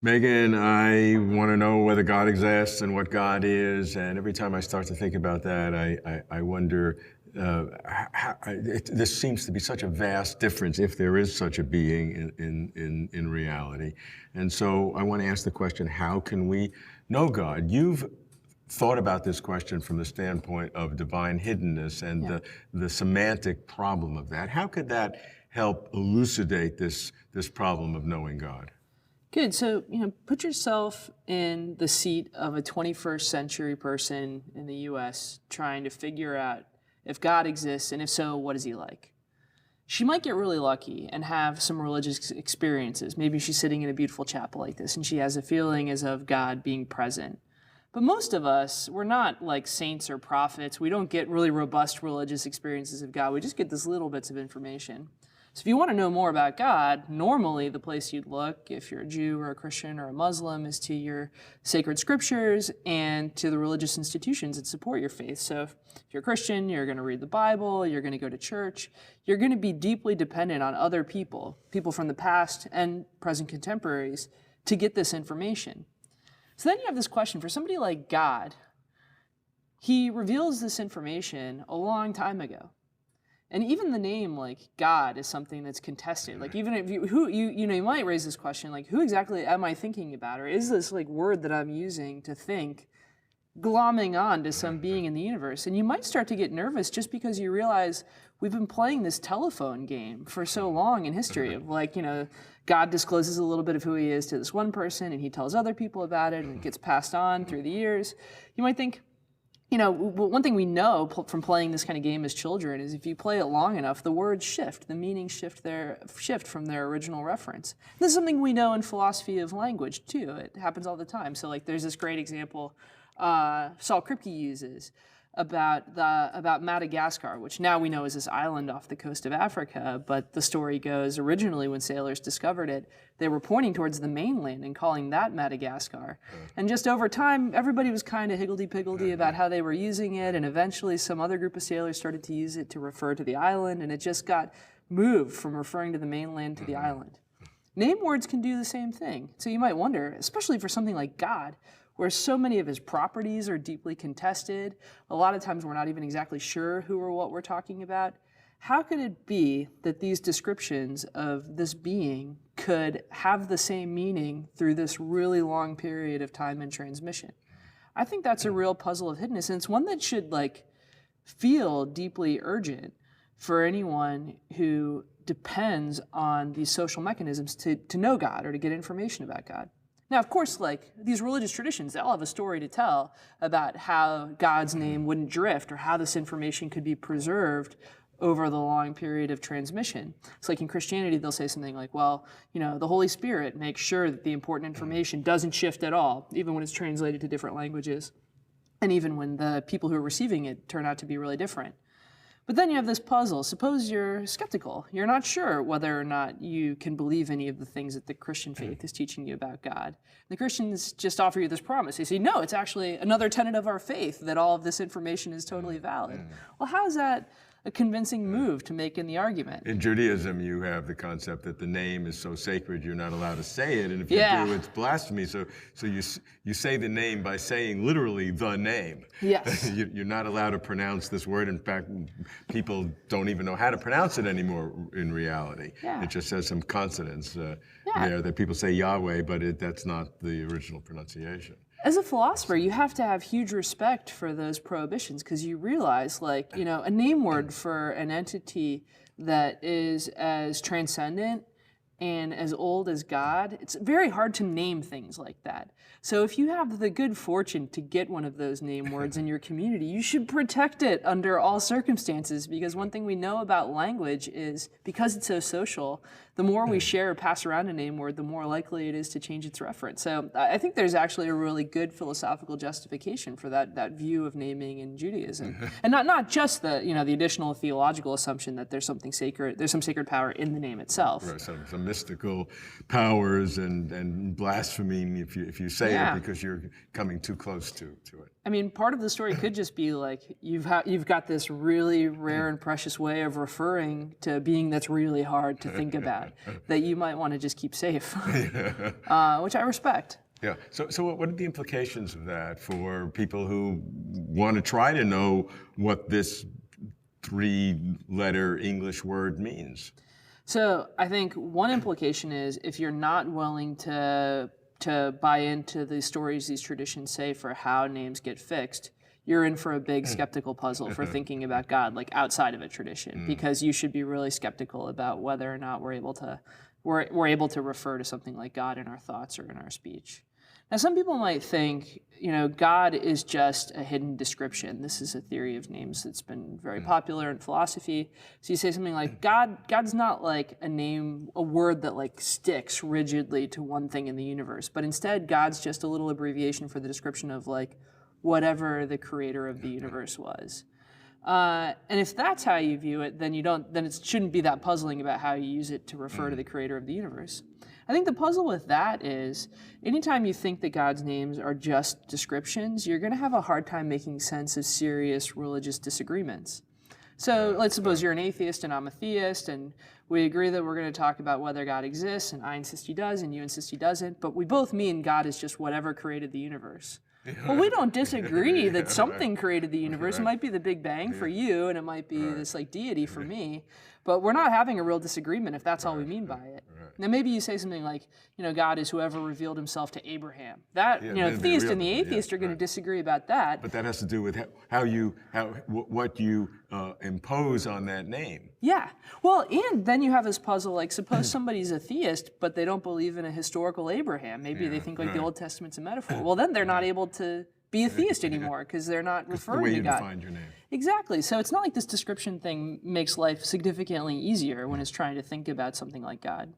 Megan, I want to know whether God exists and what God is, and every time I start to think about that, I wonder, this seems to be such a vast difference if there is such a being in reality. And so I want to ask the question, how can we know God? You've thought about this question from the standpoint of divine hiddenness and the semantic problem of that. How could that help elucidate this problem of knowing God? Good. So, put yourself in the seat of a 21st century person in the U.S. trying to figure out if God exists, and if so, what is he like? She might get really lucky and have some religious experiences. Maybe she's sitting in a beautiful chapel like this, and she has a feeling as of God being present. But most of us, we're not like saints or prophets. We don't get really robust religious experiences of God. We just get these little bits of information. So if you want to know more about God, normally the place you'd look, if you're a Jew or a Christian or a Muslim, is to your sacred scriptures and to the religious institutions that support your faith. So if you're a Christian, you're going to read the Bible, you're going to go to church, you're going to be deeply dependent on other people from the past and present contemporaries, to get this information. So then you have this question, for somebody like God, he reveals this information a long time ago. And even the name, like, God is something that's contested. Like, even if you might raise this question, like, who exactly am I thinking about? Or is this, like, word that I'm using to think glomming on to some being in the universe? And you might start to get nervous just because you realize we've been playing this telephone game for so long in history of, like, God discloses a little bit of who he is to this one person, and he tells other people about it, and it gets passed on through the years. You might think, one thing we know from playing this kind of game as children is if you play it long enough, the words shift, the meanings shift from their original reference. This is something we know in philosophy of language too. It happens all the time. So, like, there's this great example Saul Kripke uses about Madagascar, which now we know is this island off the coast of Africa. But the story goes, originally when sailors discovered it, they were pointing towards the mainland and calling that Madagascar. And just over time, everybody was kind of higgledy-piggledy about how they were using it, and eventually some other group of sailors started to use it to refer to the island, and it just got moved from referring to the mainland to the island. Name words can do the same thing. So you might wonder, especially for something like God, where so many of his properties are deeply contested, a lot of times we're not even exactly sure who or what we're talking about. How could it be that these descriptions of this being could have the same meaning through this really long period of time and transmission? I think that's a real puzzle of hiddenness, and it's one that should, like, feel deeply urgent for anyone who depends on these social mechanisms to know God or to get information about God. Now, of course, like, these religious traditions, they all have a story to tell about how God's name wouldn't drift or how this information could be preserved over the long period of transmission. It's like in Christianity, they'll say something like, well, the Holy Spirit makes sure that the important information doesn't shift at all, even when it's translated to different languages, and even when the people who are receiving it turn out to be really different. But then you have this puzzle. Suppose you're skeptical. You're not sure whether or not you can believe any of the things that the Christian faith is teaching you about God. The Christians just offer you this promise. They say, no, it's actually another tenet of our faith that all of this information is totally valid. Well, how is that a convincing move to make in the argument? In Judaism, you have the concept that the name is so sacred you're not allowed to say it, and if you do, it's blasphemy. So you say the name by saying literally the name. Yes. You're not allowed to pronounce this word. In fact, people don't even know how to pronounce it anymore in reality. Yeah. It just has some consonants there that people say Yahweh, but that's not the original pronunciation. As a philosopher, you have to have huge respect for those prohibitions because you realize, like, a name word for an entity that is as transcendent and as old as God, it's very hard to name things like that. So if you have the good fortune to get one of those name words in your community, you should protect it under all circumstances, because one thing we know about language is because it's so social, the more we share or pass around a name word, the more likely it is to change its reference. So I think there's actually a really good philosophical justification for that view of naming in Judaism. And not just the additional theological assumption that there's something sacred, there's some sacred power in the name itself. Right, some mystical powers and blasphemy if you say it because you're coming too close to it. I mean, part of the story could just be like you've got this really rare and precious way of referring to a being that's really hard to think about. guy that you might want to just keep safe, which I respect. Yeah. So what are the implications of that for people who want to try to know what this 3-letter English word means? So I think one implication is if you're not willing to buy into the stories these traditions say for how names get fixed, you're in for a big skeptical puzzle for thinking about God, like outside of a tradition, because you should be really skeptical about whether or not we're able to refer to something like God in our thoughts or in our speech. Now, some people might think, God is just a hidden description. This is a theory of names that's been very popular in philosophy. So you say something like, God's not like a word that like sticks rigidly to one thing in the universe, but instead God's just a little abbreviation for the description of like whatever the creator of the universe was. And if that's how you view it, then it shouldn't be that puzzling about how you use it to refer to the creator of the universe. I think the puzzle with that is anytime you think that God's names are just descriptions, you're going to have a hard time making sense of serious religious disagreements. So let's suppose you're an atheist and I'm a theist, and we agree that we're going to talk about whether God exists, and I insist he does, and you insist he doesn't, but we both mean God is just whatever created the universe. Well, we don't disagree that something created the universe. It might be the Big Bang for you, and it might be this like deity for me, but we're not having a real disagreement if that's all we mean by it. Now, maybe you say something like, God is whoever revealed himself to Abraham. That, the theist and the atheist are going to disagree about that. But that has to do with what you impose on that name. Yeah. Well, and then you have this puzzle, like suppose somebody's a theist, but they don't believe in a historical Abraham. Maybe they think like the Old Testament's a metaphor. Well, then they're not able to be a theist anymore because they're not referring to God. The way you defined your name. Exactly. So it's not like this description thing makes life significantly easier when it's trying to think about something like God.